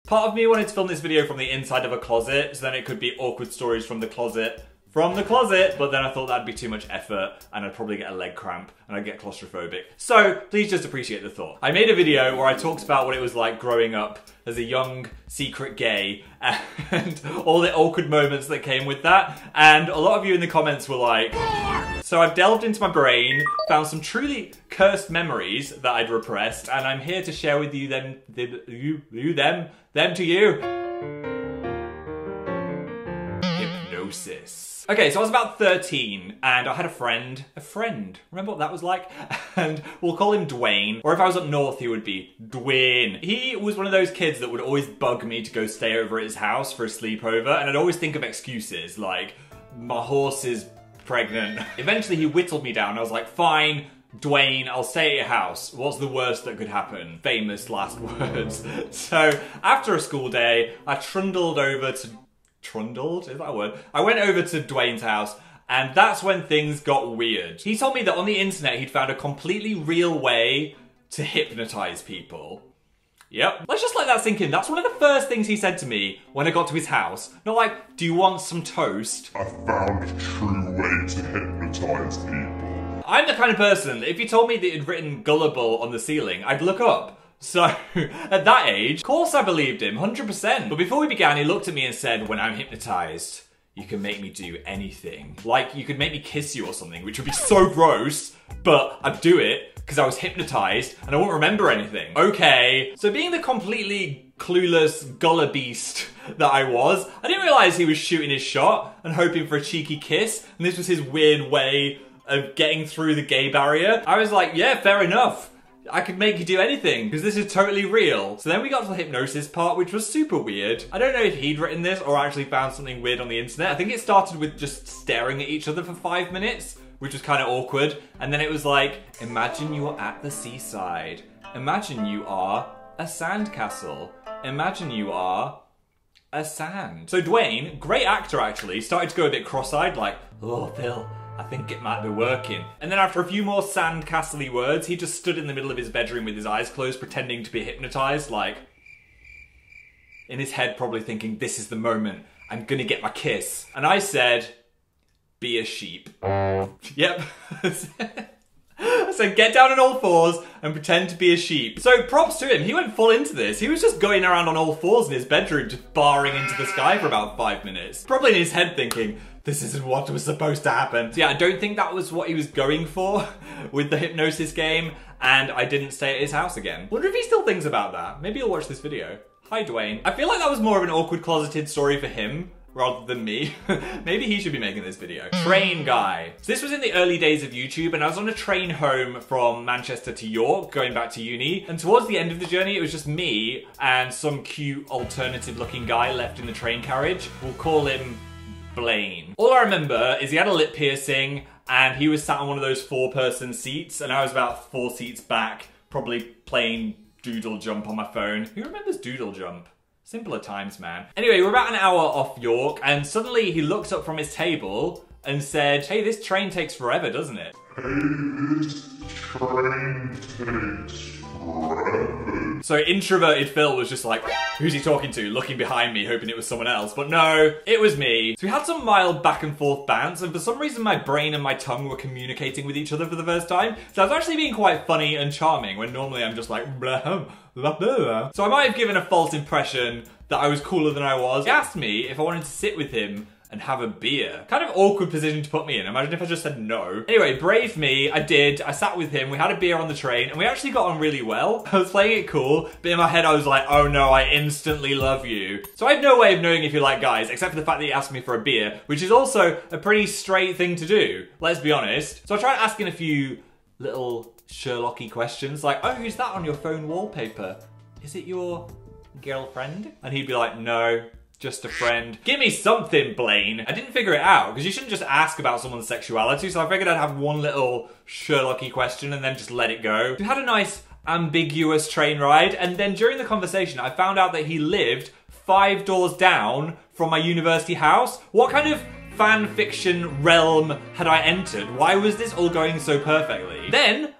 Part of me wanted to film this video from the inside of a closet, so then it could be awkward stories from the closet, but then I thought that'd be too much effort and I'd probably get a leg cramp and I'd get claustrophobic. So please just appreciate the thought. I made a video where I talked about what it was like growing up as a young secret gay and all the awkward moments that came with that, and a lot of you in the comments were like, so I've delved into my brain, found some truly cursed memories that I'd repressed, and I'm here to share with you them to you. Hypnosis. Okay, so I was about 13 and I had a friend. Remember what that was like? And we'll call him Dwayne. Or if I was up north, he would be Dwayne. He was one of those kids that would always bug me to go stay over at his house for a sleepover, and I'd always think of excuses like, my horse is pregnant. Eventually he whittled me down. I was like, fine, Dwayne, I'll stay at your house. What's the worst that could happen? Famous last words. So after a school day, I trundled over to... Trundled? Is that a word? I went over to Dwayne's house, and that's when things got weird. He told me that on the internet he'd found a completely real way to hypnotize people. Yep. Let's just let that sink in. That's one of the first things he said to me when I got to his house. Not like, do you want some toast? I found a true way to hypnotize people. I'm the kind of person that if you told me that you'd written gullible on the ceiling, I'd look up. So, at that age, of course I believed him, 100%. But before we began, he looked at me and said, when I'm hypnotized, you can make me do anything. Like, you could make me kiss you or something, which would be so gross, but I'd do it because I was hypnotized and I won't remember anything. Okay. So being the completely clueless gullibeast that I was, I didn't realize he was shooting his shot and hoping for a cheeky kiss, and this was his weird way of getting through the gay barrier. I was like, yeah, fair enough. I could make you do anything, because this is totally real. So then we got to the hypnosis part, which was super weird. I don't know if he'd written this or actually found something weird on the internet. I think it started with just staring at each other for 5 minutes, which was kind of awkward. And then it was like, imagine you are at the seaside. Imagine you are a sandcastle. Imagine you are a sand. So Dwayne, great actor actually, started to go a bit cross-eyed, like, oh, Phil, I think it might be working. And then after a few more sandcastle-y words, he just stood in the middle of his bedroom with his eyes closed, pretending to be hypnotized, like, in his head probably thinking, this is the moment, I'm gonna get my kiss. And I said, be a sheep. Yep. I said, get down on all fours and pretend to be a sheep. So props to him, he went full into this. He was just going around on all fours in his bedroom, just barring into the sky for about 5 minutes. Probably in his head thinking, this isn't what was supposed to happen. So yeah, I don't think that was what he was going for with the hypnosis game, and I didn't stay at his house again. Wonder if he still thinks about that. Maybe he'll watch this video. Hi, Dwayne. I feel like that was more of an awkward closeted story for him rather than me. Maybe he should be making this video. Train guy. So this was in the early days of YouTube, and I was on a train home from Manchester to York, going back to uni, and towards the end of the journey, it was just me and some cute alternative looking guy left in the train carriage. We'll call him Blaine. All I remember is he had a lip piercing and he was sat on one of those 4-person seats, and I was about 4 seats back, probably playing Doodle Jump on my phone. Who remembers Doodle Jump? Simpler times, man. Anyway, we're about an hour off York, and suddenly he looked up from his table and said, hey, this train takes forever, doesn't it? Hey, this train takes forever. So introverted Phil was just like, who's he talking to? Looking behind me, hoping it was someone else. But no, it was me. So we had some mild back and forth banter, and for some reason my brain and my tongue were communicating with each other for the first time. So I was actually being quite funny and charming, when normally I'm just like, blah, blah, blah. So I might have given a false impression that I was cooler than I was. He asked me if I wanted to sit with him and have a beer. Kind of awkward position to put me in. Imagine if I just said no. Anyway, brave me, I did. I sat with him, we had a beer on the train, and we actually got on really well. I was playing it cool, but in my head I was like, oh no, I instantly love you. So I had no way of knowing if you like guys, except for the fact that he asked me for a beer, which is also a pretty straight thing to do, let's be honest. So I tried asking a few little Sherlocky questions, like, oh, who's that on your phone wallpaper? Is it your girlfriend? And he'd be like, no, just a friend. Give me something, Blaine. I didn't figure it out, because you shouldn't just ask about someone's sexuality, so I figured I'd have one little Sherlocky question and then just let it go. We had a nice ambiguous train ride, and then during the conversation I found out that he lived 5 doors down from my university house. What kind of fan fiction realm had I entered? Why was this all going so perfectly? Then,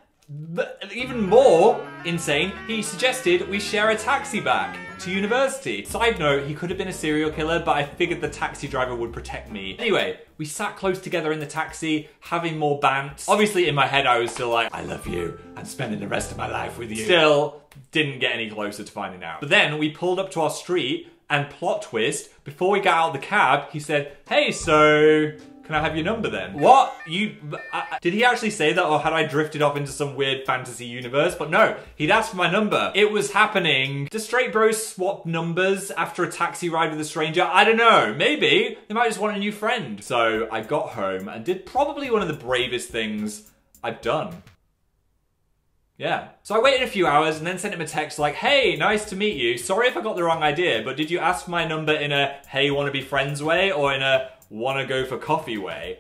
even more insane, he suggested we share a taxi back. to university. Side note, he could have been a serial killer, but I figured the taxi driver would protect me. Anyway, we sat close together in the taxi, having more bants. Obviously, in my head, I was still like, I love you. I'm spending the rest of my life with you. Still, didn't get any closer to finding out. But then we pulled up to our street, and plot twist, before we got out of the cab, he said, hey, so can I have your number then? What? Did he actually say that, or had I drifted off into some weird fantasy universe? But no, he'd asked for my number. It was happening. Do straight bros swap numbers after a taxi ride with a stranger? I don't know. Maybe. They might just want a new friend. So I got home and did probably one of the bravest things I've done. Yeah. So I waited a few hours and then sent him a text like, hey, nice to meet you. Sorry if I got the wrong idea, but did you ask for my number in a, hey, wanna be friends way, or in a, wanna go for coffee way?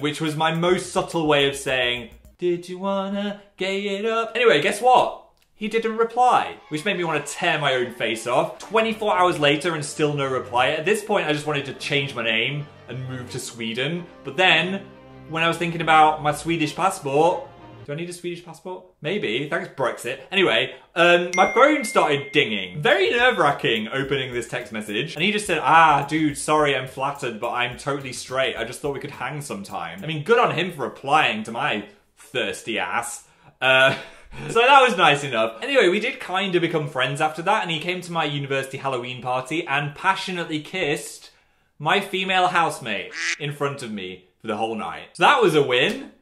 Which was my most subtle way of saying, did you wanna gay it up? Anyway, guess what? He didn't reply, which made me want to tear my own face off. 24 hours later and still no reply. At this point, I just wanted to change my name and move to Sweden. But then, when I was thinking about my Swedish passport, do I need a Swedish passport? Maybe, thanks Brexit. Anyway, my phone started dinging. Very nerve-wracking opening this text message. And he just said, dude, sorry, I'm flattered, but I'm totally straight. I just thought we could hang sometime. I mean, good on him for replying to my thirsty ass. So that was nice enough. Anyway, we did kind of become friends after that, and he came to my university Halloween party and passionately kissed my female housemate in front of me for the whole night. So that was a win.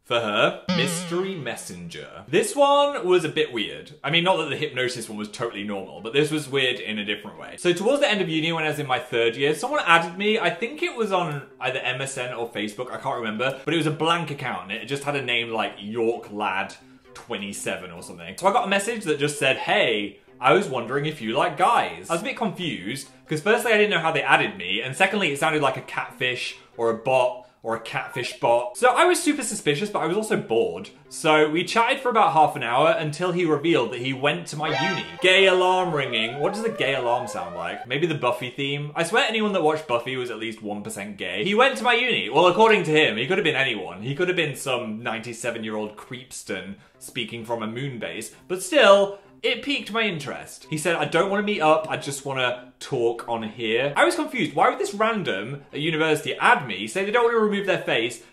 For her, Mystery Messenger. This one was a bit weird. I mean, not that the hypnosis one was totally normal, but this was weird in a different way. So towards the end of uni, when I was in my third year, someone added me. I think it was on either MSN or Facebook, I can't remember, but it was a blank account and it just had a name like York Lad 27 or something. So I got a message that just said, hey, I was wondering if you like guys. I was a bit confused, because firstly, I didn't know how they added me, and secondly, it sounded like a catfish or a bot or a catfish bot. So I was super suspicious, but I was also bored. So we chatted for about half an hour until he revealed that he went to my uni. Gay alarm ringing. What does a gay alarm sound like? Maybe the Buffy theme? I swear anyone that watched Buffy was at least 1% gay. He went to my uni. Well, according to him, he could have been anyone. He could have been some 97-year-old creepston speaking from a moon base, but still, it piqued my interest. He said, I don't want to meet up, I just want to talk on here. I was confused. Why would this random at university add me, say they don't want to remove their face,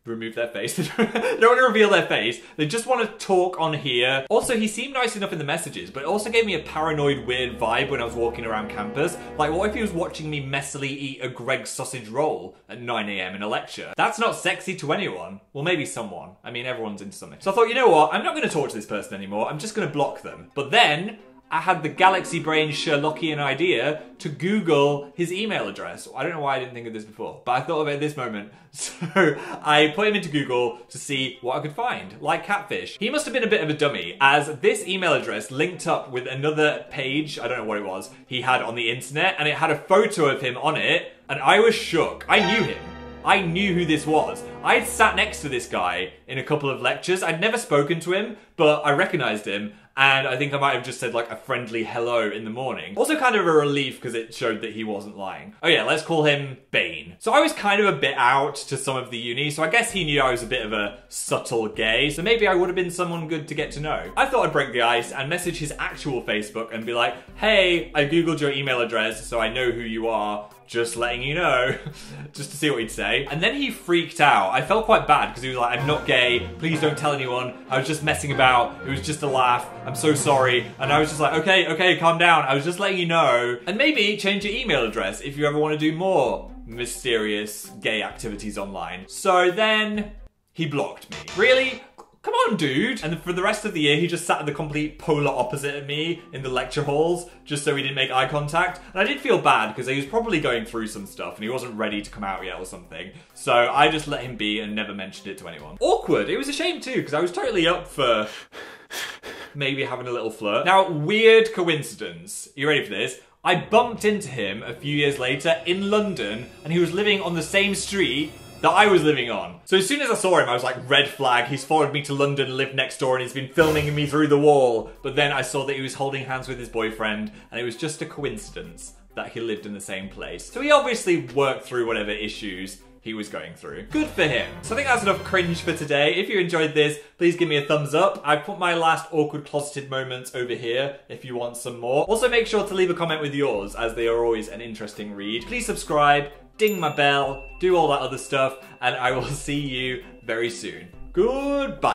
they don't want to reveal their face, they just want to talk on here. Also, he seemed nice enough in the messages, but it also gave me a paranoid, weird vibe when I was walking around campus. Like, what if he was watching me messily eat a Greggs sausage roll at 9 AM in a lecture? That's not sexy to anyone. Well, maybe someone. I mean, everyone's into something. So I thought, you know what? I'm not going to talk to this person anymore. I'm just going to block them. But then I had the galaxy brain Sherlockian idea to Google his email address. I don't know why I didn't think of this before, but I thought of it at this moment. So I put him into Google to see what I could find, like catfish. He must have been a bit of a dummy, as this email address linked up with another page, I don't know what it was, he had on the internet, and it had a photo of him on it, and I was shook. I knew him. I knew who this was. I'd sat next to this guy in a couple of lectures. I'd never spoken to him, but I recognized him. And I think I might have just said like a friendly hello in the morning. Also kind of a relief because it showed that he wasn't lying. Oh yeah, let's call him Bane. So I was kind of a bit out to some of the uni, so I guess he knew I was a bit of a subtle gay, so maybe I would have been someone good to get to know. I thought I'd break the ice and message his actual Facebook and be like, hey, I googled your email address so I know who you are. Just letting you know, just to see what he'd say. And then he freaked out. I felt quite bad because he was like, I'm not gay, please don't tell anyone. I was just messing about, it was just a laugh, I'm so sorry. And I was just like, okay, calm down. I was just letting you know. And maybe change your email address if you ever want to do more mysterious gay activities online. So then he blocked me. Really? Come on, dude. And for the rest of the year, he just sat at the complete polar opposite of me in the lecture halls, just so he didn't make eye contact. And I did feel bad because he was probably going through some stuff and he wasn't ready to come out yet or something. So I just let him be and never mentioned it to anyone. Awkward. It was a shame too, because I was totally up for maybe having a little flirt. Now, weird coincidence. You ready for this? I bumped into him a few years later in London and he was living on the same street that I was living on. So as soon as I saw him, I was like, red flag, he's followed me to London, lived next door, and he's been filming me through the wall. But then I saw that he was holding hands with his boyfriend, and it was just a coincidence that he lived in the same place. So he obviously worked through whatever issues he was going through. Good for him. So I think that's enough cringe for today. If you enjoyed this, please give me a thumbs up. I put my last awkward closeted moments over here if you want some more. Also make sure to leave a comment with yours, as they are always an interesting read. Please subscribe, ding my bell, do all that other stuff, and I will see you very soon. Goodbye.